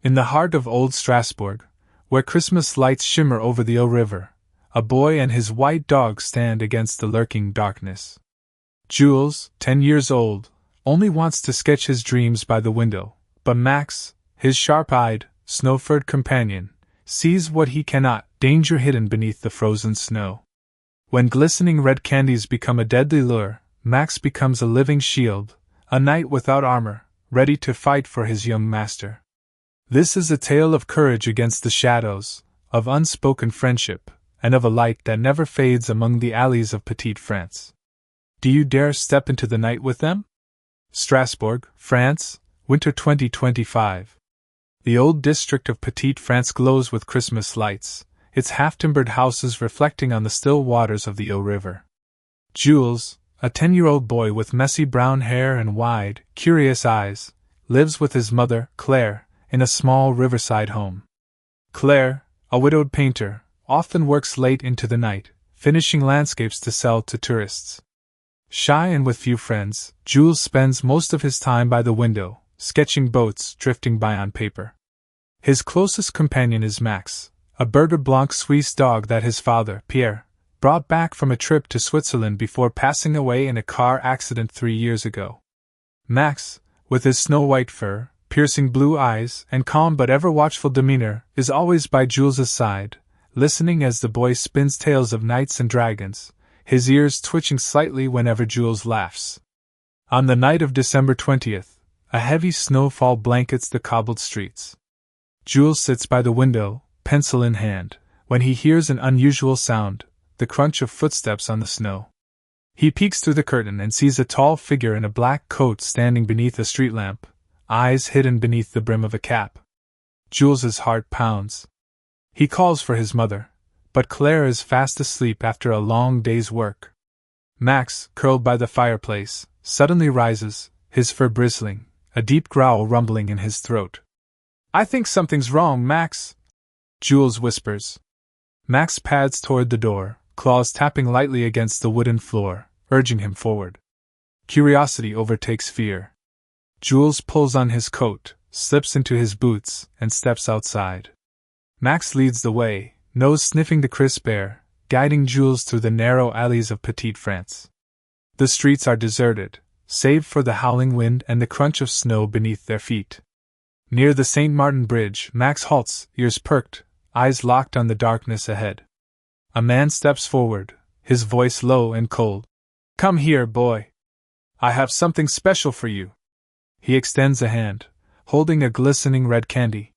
In the heart of Old Strasbourg, where Christmas lights shimmer over the Eau River, a boy and his white dog stand against the lurking darkness. Jules, 10 years old, only wants to sketch his dreams by the window, but Max, his sharp-eyed, snow-furred companion, sees what he cannot, danger hidden beneath the frozen snow. When glistening red candies become a deadly lure, Max becomes a living shield, a knight without armor, ready to fight for his young master. This is a tale of courage against the shadows, of unspoken friendship, and of a light that never fades among the alleys of Petite France. Do you dare step into the night with them? Strasbourg, France, Winter 2025. The old district of Petite France glows with Christmas lights, its half-timbered houses reflecting on the still waters of the Eau River. Jules, a 10-year-old boy with messy brown hair and wide, curious eyes, lives with his mother, Claire, in a small riverside home. Claire, a widowed painter, often works late into the night, finishing landscapes to sell to tourists. Shy and with few friends, Jules spends most of his time by the window, sketching boats drifting by on paper. His closest companion is Max, a Berger Blanc Swiss dog that his father, Pierre, brought back from a trip to Switzerland before passing away in a car accident 3 years ago. Max, with his snow-white fur, piercing blue eyes, and calm but ever-watchful demeanor, is always by Jules's side, listening as the boy spins tales of knights and dragons, his ears twitching slightly whenever Jules laughs. On the night of December 20th, a heavy snowfall blankets the cobbled streets. Jules sits by the window, pencil in hand, when he hears an unusual sound, the crunch of footsteps on the snow. He peeks through the curtain and sees a tall figure in a black coat standing beneath a street lamp, eyes hidden beneath the brim of a cap. Jules's heart pounds. He calls for his mother, but Claire is fast asleep after a long day's work. Max, curled by the fireplace, suddenly rises, his fur bristling, a deep growl rumbling in his throat. "I think something's wrong, Max," Jules whispers. Max pads toward the door, claws tapping lightly against the wooden floor, urging him forward. Curiosity overtakes fear. Jules pulls on his coat, slips into his boots, and steps outside. Max leads the way, nose sniffing the crisp air, guiding Jules through the narrow alleys of Petite France. The streets are deserted, save for the howling wind and the crunch of snow beneath their feet. Near the St. Martin Bridge, Max halts, ears perked, eyes locked on the darkness ahead. A man steps forward, his voice low and cold. "Come here, boy. I have something special for you." He extends a hand, holding a glistening red candy.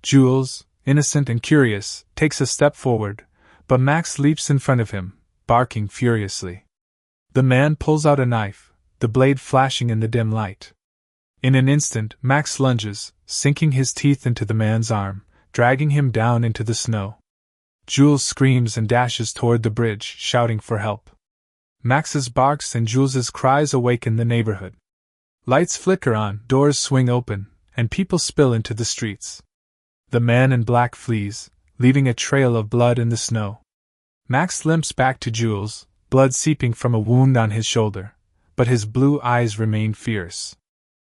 Jules, innocent and curious, takes a step forward, but Max leaps in front of him, barking furiously. The man pulls out a knife, the blade flashing in the dim light. In an instant, Max lunges, sinking his teeth into the man's arm, dragging him down into the snow. Jules screams and dashes toward the bridge, shouting for help. Max's barks and Jules's cries awaken the neighborhood. Lights flicker on, doors swing open, and people spill into the streets. The man in black flees, leaving a trail of blood in the snow. Max limps back to Jules, blood seeping from a wound on his shoulder, but his blue eyes remain fierce.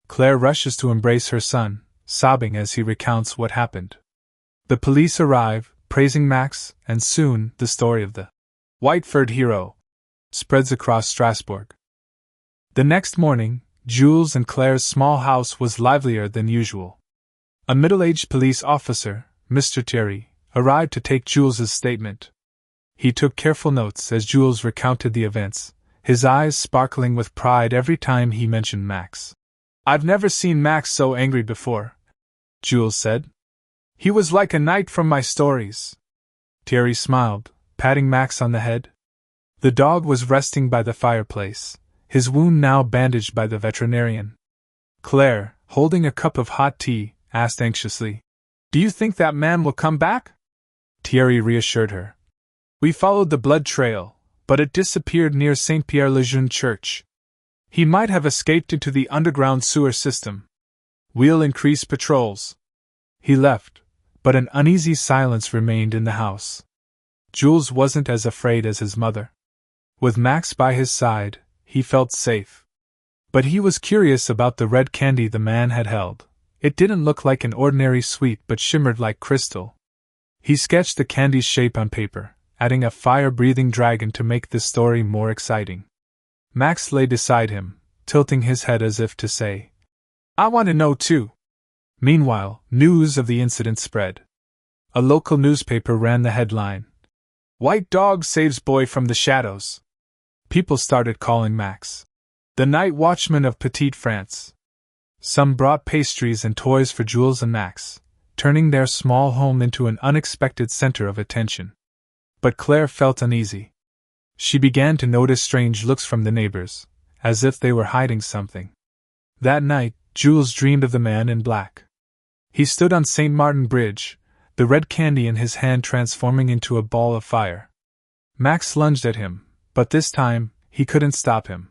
Claire rushes to embrace her son, sobbing as he recounts what happened. The police arrive, praising Max, and soon the story of the white-furred hero spreads across Strasbourg. The next morning, Jules and Claire's small house was livelier than usual. A middle-aged police officer, Mr. Thierry, arrived to take Jules's statement. He took careful notes as Jules recounted the events, his eyes sparkling with pride every time he mentioned Max. "I've never seen Max so angry before," Jules said. "He was like a knight from my stories." Thierry smiled, patting Max on the head. The dog was resting by the fireplace, his wound now bandaged by the veterinarian. Claire, holding a cup of hot tea, asked anxiously, "Do you think that man will come back?" Thierry reassured her. "We followed the blood trail, but it disappeared near Saint Pierre-le-Jeune church. He might have escaped into the underground sewer system. We'll increase patrols." He left, but an uneasy silence remained in the house. Jules wasn't as afraid as his mother. With Max by his side, he felt safe. But he was curious about the red candy the man had held. It didn't look like an ordinary sweet but shimmered like crystal. He sketched the candy's shape on paper, adding a fire-breathing dragon to make the story more exciting. Max lay beside him, tilting his head as if to say, "I want to know too." Meanwhile, news of the incident spread. A local newspaper ran the headline, "White Dog Saves Boy from the Shadows." People started calling Max the Night Watchman of Petite France. Some brought pastries and toys for Jules and Max, turning their small home into an unexpected center of attention. But Claire felt uneasy. She began to notice strange looks from the neighbors, as if they were hiding something. That night, Jules dreamed of the man in black. He stood on St. Martin Bridge, the red candy in his hand transforming into a ball of fire. Max lunged at him, but this time, he couldn't stop him.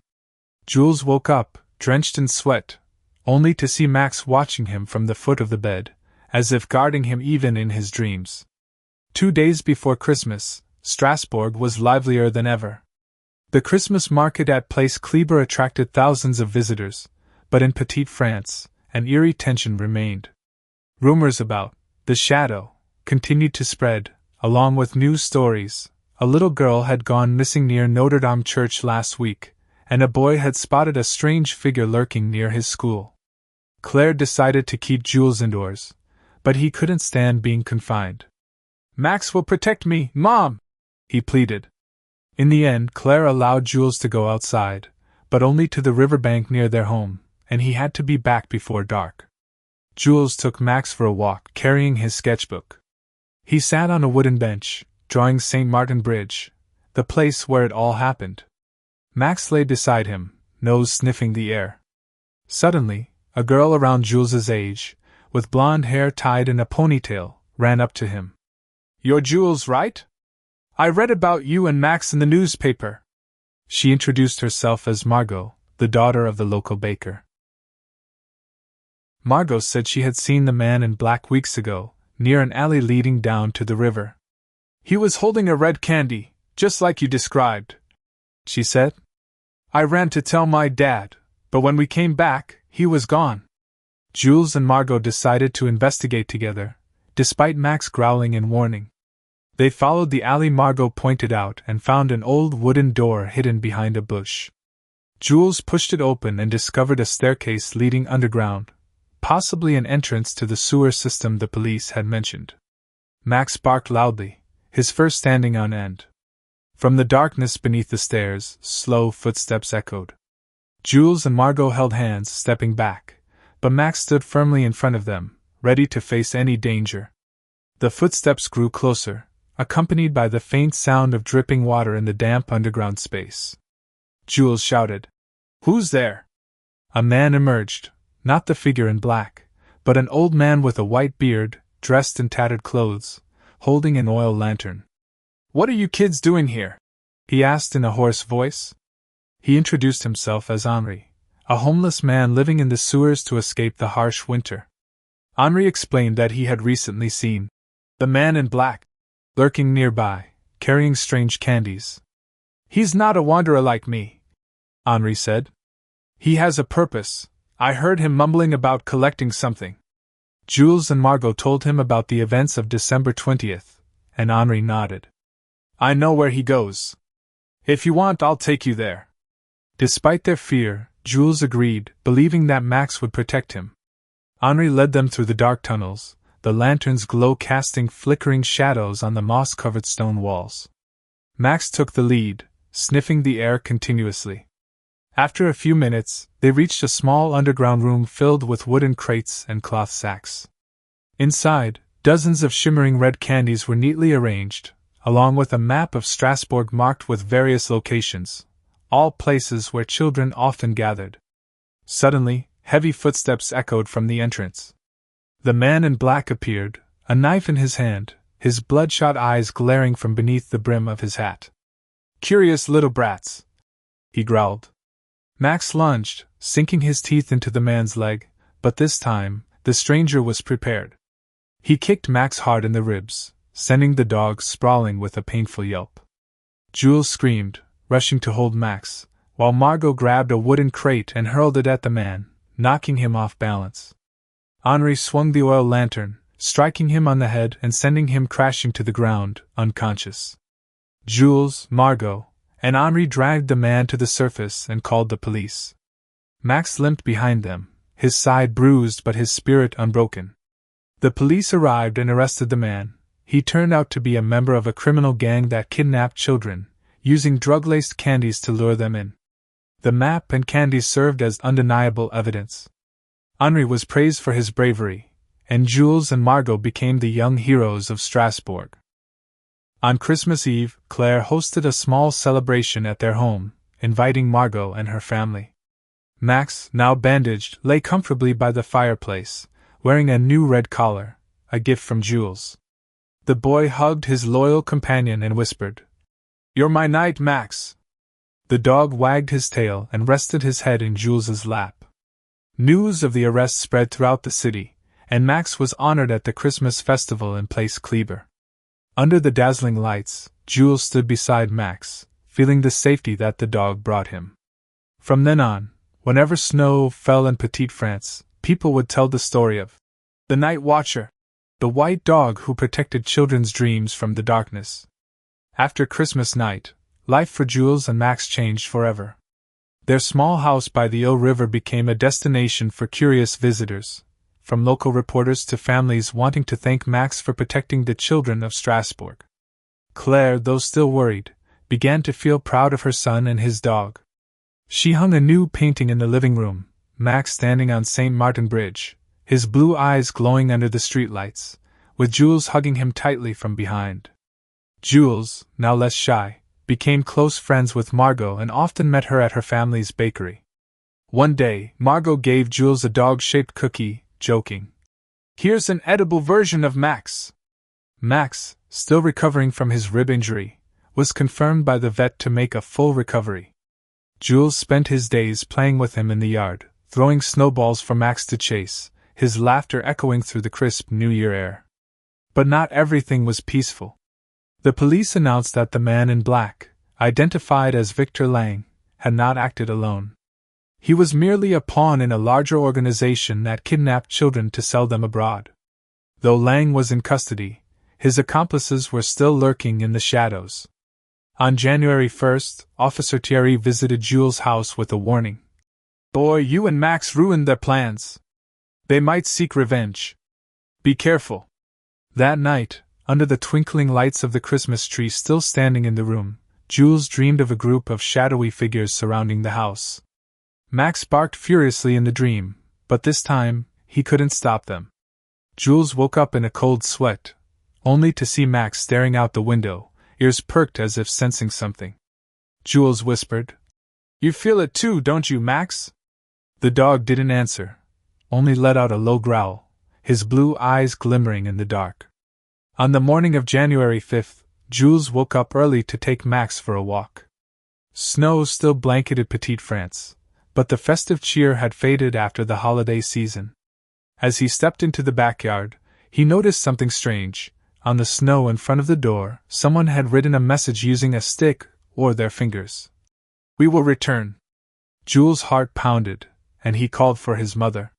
Jules woke up, drenched in sweat, only to see Max watching him from the foot of the bed, as if guarding him even in his dreams. 2 days before Christmas, Strasbourg was livelier than ever. The Christmas market at Place Kleber attracted thousands of visitors, but in Petite France, an eerie tension remained. Rumors about the shadow continued to spread, along with news stories. A little girl had gone missing near Notre Dame Church last week, and a boy had spotted a strange figure lurking near his school. Claire decided to keep Jules indoors, but he couldn't stand being confined. "Max will protect me, Mom!" he pleaded. In the end, Claire allowed Jules to go outside, but only to the riverbank near their home, and he had to be back before dark. Jules took Max for a walk, carrying his sketchbook. He sat on a wooden bench, drawing St. Martin Bridge, the place where it all happened. Max lay beside him, nose sniffing the air. Suddenly, a girl around Jules's age, with blonde hair tied in a ponytail, ran up to him. "You're Jules, right? I read about you and Max in the newspaper." She introduced herself as Margot, the daughter of the local baker. Margot said she had seen the man in black weeks ago, near an alley leading down to the river. "He was holding a red candy, just like you described," she said. "I ran to tell my dad, but when we came back, he was gone." Jules and Margot decided to investigate together, despite Max growling and warning. They followed the alley Margot pointed out and found an old wooden door hidden behind a bush. Jules pushed it open and discovered a staircase leading underground, possibly an entrance to the sewer system the police had mentioned. Max barked loudly, his fur standing on end. From the darkness beneath the stairs, slow footsteps echoed. Jules and Margot held hands, stepping back, but Max stood firmly in front of them, ready to face any danger. The footsteps grew closer, accompanied by the faint sound of dripping water in the damp underground space. Jules shouted, "Who's there?" A man emerged, not the figure in black, but an old man with a white beard, dressed in tattered clothes, holding an oil lantern. "What are you kids doing here?" he asked in a hoarse voice. He introduced himself as Henri, a homeless man living in the sewers to escape the harsh winter. Henri explained that he had recently seen the man in black lurking nearby, carrying strange candies. "He's not a wanderer like me," Henri said. "He has a purpose. I heard him mumbling about collecting something." Jules and Margot told him about the events of December 20th, and Henri nodded. "I know where he goes. If you want, I'll take you there." Despite their fear, Jules agreed, believing that Max would protect him. Henri led them through the dark tunnels, the lantern's glow casting flickering shadows on the moss-covered stone walls. Max took the lead, sniffing the air continuously. After a few minutes, they reached a small underground room filled with wooden crates and cloth sacks. Inside, dozens of shimmering red candies were neatly arranged, along with a map of Strasbourg marked with various locations, all places where children often gathered. Suddenly, heavy footsteps echoed from the entrance. The man in black appeared, a knife in his hand, his bloodshot eyes glaring from beneath the brim of his hat. "Curious little brats," he growled. Max lunged, sinking his teeth into the man's leg, but this time, the stranger was prepared. He kicked Max hard in the ribs, sending the dog sprawling with a painful yelp. Jules screamed, rushing to hold Max, while Margot grabbed a wooden crate and hurled it at the man, knocking him off balance. Henri swung the oil lantern, striking him on the head and sending him crashing to the ground, unconscious. Jules, Margot, and Henri dragged the man to the surface and called the police. Max limped behind them, his side bruised but his spirit unbroken. The police arrived and arrested the man. He turned out to be a member of a criminal gang that kidnapped children, using drug-laced candies to lure them in. The map and candies served as undeniable evidence. Henri was praised for his bravery, and Jules and Margot became the young heroes of Strasbourg. On Christmas Eve, Claire hosted a small celebration at their home, inviting Margot and her family. Max, now bandaged, lay comfortably by the fireplace, wearing a new red collar, a gift from Jules. The boy hugged his loyal companion and whispered, "You're my knight, Max." The dog wagged his tail and rested his head in Jules's lap. News of the arrest spread throughout the city, and Max was honored at the Christmas festival in Place Kleber. Under the dazzling lights, Jules stood beside Max, feeling the safety that the dog brought him. From then on, whenever snow fell in Petite France, people would tell the story of the Night Watcher, the white dog who protected children's dreams from the darkness. After Christmas night, life for Jules and Max changed forever. Their small house by the Eau River became a destination for curious visitors, from local reporters to families wanting to thank Max for protecting the children of Strasbourg. Claire, though still worried, began to feel proud of her son and his dog. She hung a new painting in the living room, Max standing on St. Martin Bridge, his blue eyes glowing under the streetlights, with Jules hugging him tightly from behind. Jules, now less shy, became close friends with Margot and often met her at her family's bakery. One day, Margot gave Jules a dog-shaped cookie, joking, "Here's an edible version of Max." Max, still recovering from his rib injury, was confirmed by the vet to make a full recovery. Jules spent his days playing with him in the yard, throwing snowballs for Max to chase, his laughter echoing through the crisp New Year air. But not everything was peaceful. The police announced that the man in black, identified as Victor Lang, had not acted alone. He was merely a pawn in a larger organization that kidnapped children to sell them abroad. Though Lang was in custody, his accomplices were still lurking in the shadows. On January 1st, Officer Thierry visited Jules' house with a warning. "Boy, you and Max ruined their plans. They might seek revenge. Be careful." That night, under the twinkling lights of the Christmas tree still standing in the room, Jules dreamed of a group of shadowy figures surrounding the house. Max barked furiously in the dream, but this time, he couldn't stop them. Jules woke up in a cold sweat, only to see Max staring out the window, ears perked as if sensing something. Jules whispered, "You feel it too, don't you, Max?" The dog didn't answer, only let out a low growl, his blue eyes glimmering in the dark. On the morning of January 5th, Jules woke up early to take Max for a walk. Snow still blanketed Petite France, but the festive cheer had faded after the holiday season. As he stepped into the backyard, he noticed something strange. On the snow in front of the door, someone had written a message using a stick or their fingers. "We will return." Jules' heart pounded, and he called for his mother.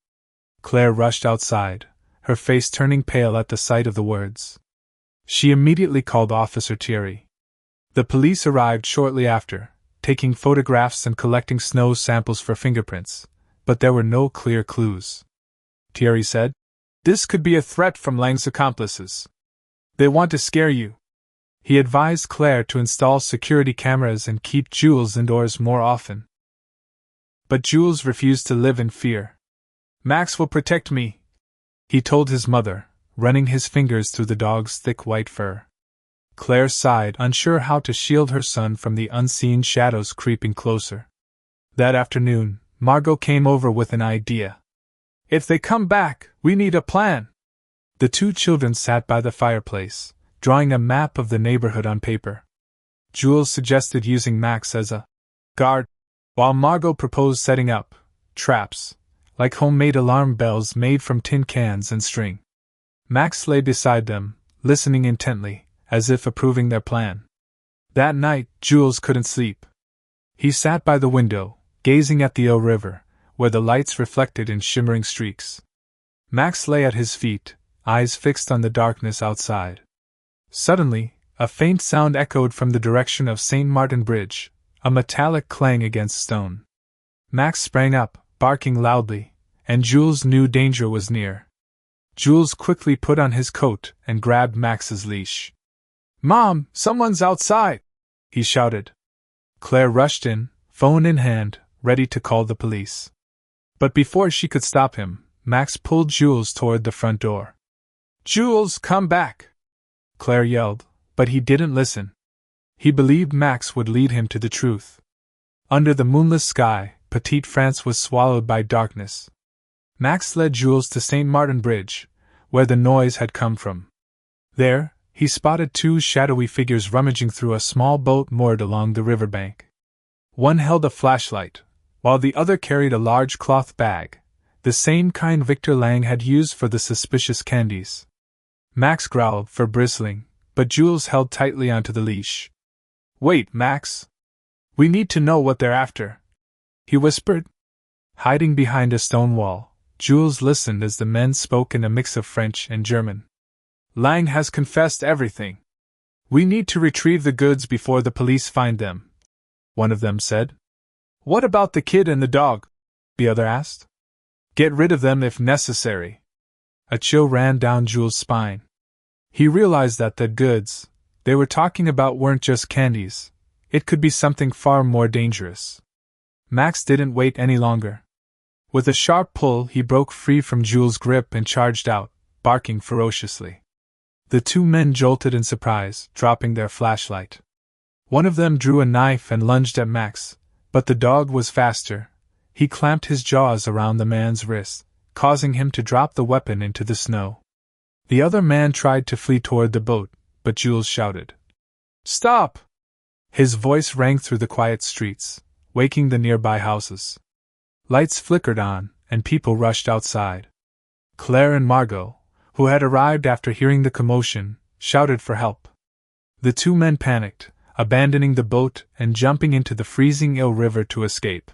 Claire rushed outside, her face turning pale at the sight of the words. She immediately called Officer Thierry. The police arrived shortly after, taking photographs and collecting snow samples for fingerprints, but there were no clear clues. Thierry said, "This could be a threat from Lang's accomplices. They want to scare you." He advised Claire to install security cameras and keep Jules indoors more often. But Jules refused to live in fear. "Max will protect me," he told his mother, running his fingers through the dog's thick white fur. Claire sighed, unsure how to shield her son from the unseen shadows creeping closer. That afternoon, Margot came over with an idea. "If they come back, we need a plan." The two children sat by the fireplace, drawing a map of the neighborhood on paper. Jules suggested using Max as a guard, while Margot proposed setting up traps, like homemade alarm bells made from tin cans and string. Max lay beside them, listening intently, as if approving their plan. That night, Jules couldn't sleep. He sat by the window, gazing at the Eau River, where the lights reflected in shimmering streaks. Max lay at his feet, eyes fixed on the darkness outside. Suddenly, a faint sound echoed from the direction of St. Martin Bridge, a metallic clang against stone. Max sprang up, barking loudly, and Jules knew danger was near. Jules quickly put on his coat and grabbed Max's leash. "Mom, someone's outside!" he shouted. Claire rushed in, phone in hand, ready to call the police. But before she could stop him, Max pulled Jules toward the front door. "Jules, come back!" Claire yelled, but he didn't listen. He believed Max would lead him to the truth. Under the moonless sky, Petite France was swallowed by darkness. Max led Jules to St. Martin Bridge, where the noise had come from. There, he spotted two shadowy figures rummaging through a small boat moored along the riverbank. One held a flashlight, while the other carried a large cloth bag, the same kind Victor Lang had used for the suspicious candies. Max growled for bristling, but Jules held tightly onto the leash. "Wait, Max! We need to know what they're after," he whispered. Hiding behind a stone wall, Jules listened as the men spoke in a mix of French and German. "Lang has confessed everything. We need to retrieve the goods before the police find them," one of them said. "What about the kid and the dog?" the other asked. "Get rid of them if necessary." A chill ran down Jules' spine. He realized that the goods they were talking about weren't just candies. It could be something far more dangerous. Max didn't wait any longer. With a sharp pull, he broke free from Jules' grip and charged out, barking ferociously. The two men jolted in surprise, dropping their flashlight. One of them drew a knife and lunged at Max, but the dog was faster. He clamped his jaws around the man's wrist, causing him to drop the weapon into the snow. The other man tried to flee toward the boat, but Jules shouted, "Stop!" His voice rang through the quiet streets, waking the nearby houses. Lights flickered on, and people rushed outside. Claire and Margot, who had arrived after hearing the commotion, shouted for help. The two men panicked, abandoning the boat and jumping into the freezing Ille River to escape.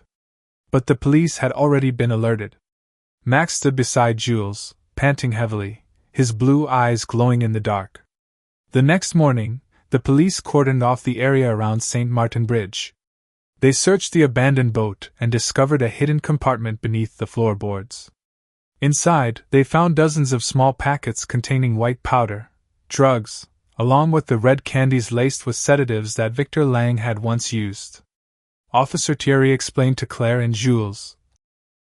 But the police had already been alerted. Max stood beside Jules, panting heavily, his blue eyes glowing in the dark. The next morning, the police cordoned off the area around St. Martin Bridge. They searched the abandoned boat and discovered a hidden compartment beneath the floorboards. Inside, they found dozens of small packets containing white powder, drugs, along with the red candies laced with sedatives that Victor Lang had once used. Officer Thierry explained to Claire and Jules.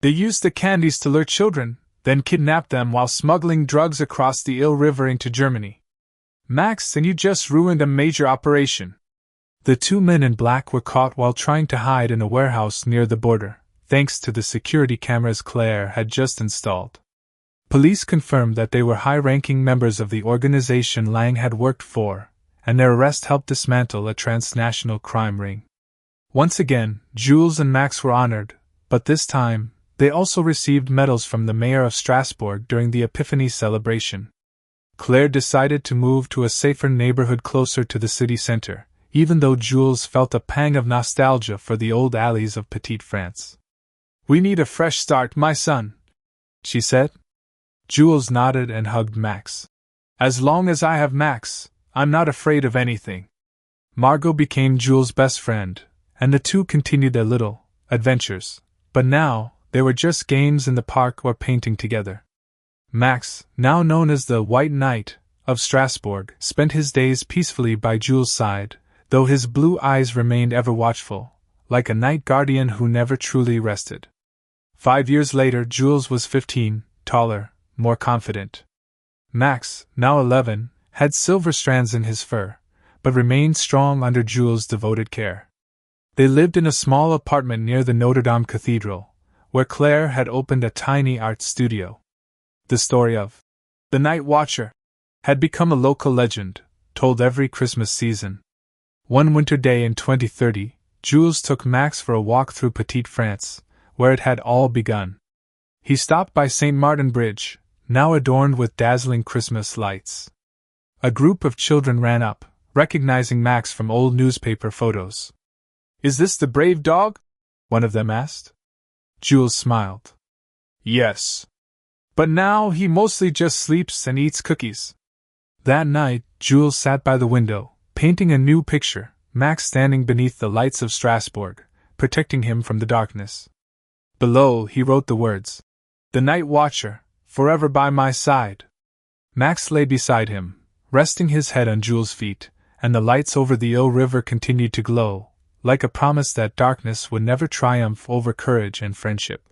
"They used the candies to lure children, then kidnapped them while smuggling drugs across the Ille River into Germany. Max, and you just ruined a major operation." The two men in black were caught while trying to hide in a warehouse near the border, thanks to the security cameras Claire had just installed. Police confirmed that they were high-ranking members of the organization Lang had worked for, and their arrest helped dismantle a transnational crime ring. Once again, Jules and Max were honored, but this time, they also received medals from the mayor of Strasbourg during the Epiphany celebration. Claire decided to move to a safer neighborhood closer to the city center, even though Jules felt a pang of nostalgia for the old alleys of Petite France. "We need a fresh start, my son," she said. Jules nodded and hugged Max. "As long as I have Max, I'm not afraid of anything." Margot became Jules' best friend, and the two continued their little adventures, but now, they were just games in the park or painting together. Max, now known as the White Knight of Strasbourg, spent his days peacefully by Jules' side, though his blue eyes remained ever watchful, like a night guardian who never truly rested. 5 years later, Jules was 15, taller, more confident. Max, now 11, had silver strands in his fur, but remained strong under Jules' devoted care. They lived in a small apartment near the Notre Dame Cathedral, where Claire had opened a tiny art studio. The story of the Night Watcher had become a local legend, told every Christmas season. One winter day in 2030, Jules took Max for a walk through Petite France, where it had all begun. He stopped by St. Martin Bridge, now adorned with dazzling Christmas lights. A group of children ran up, recognizing Max from old newspaper photos. "Is this the brave dog?" one of them asked. Jules smiled. "Yes. But now he mostly just sleeps and eats cookies. That night, Jules sat by the window, painting a new picture, Max standing beneath the lights of Strasbourg, protecting him from the darkness. Below, he wrote the words, "The Night Watcher, forever by my side." Max lay beside him, resting his head on Jules' feet, and the lights over the Eau River continued to glow, like a promise that darkness would never triumph over courage and friendship.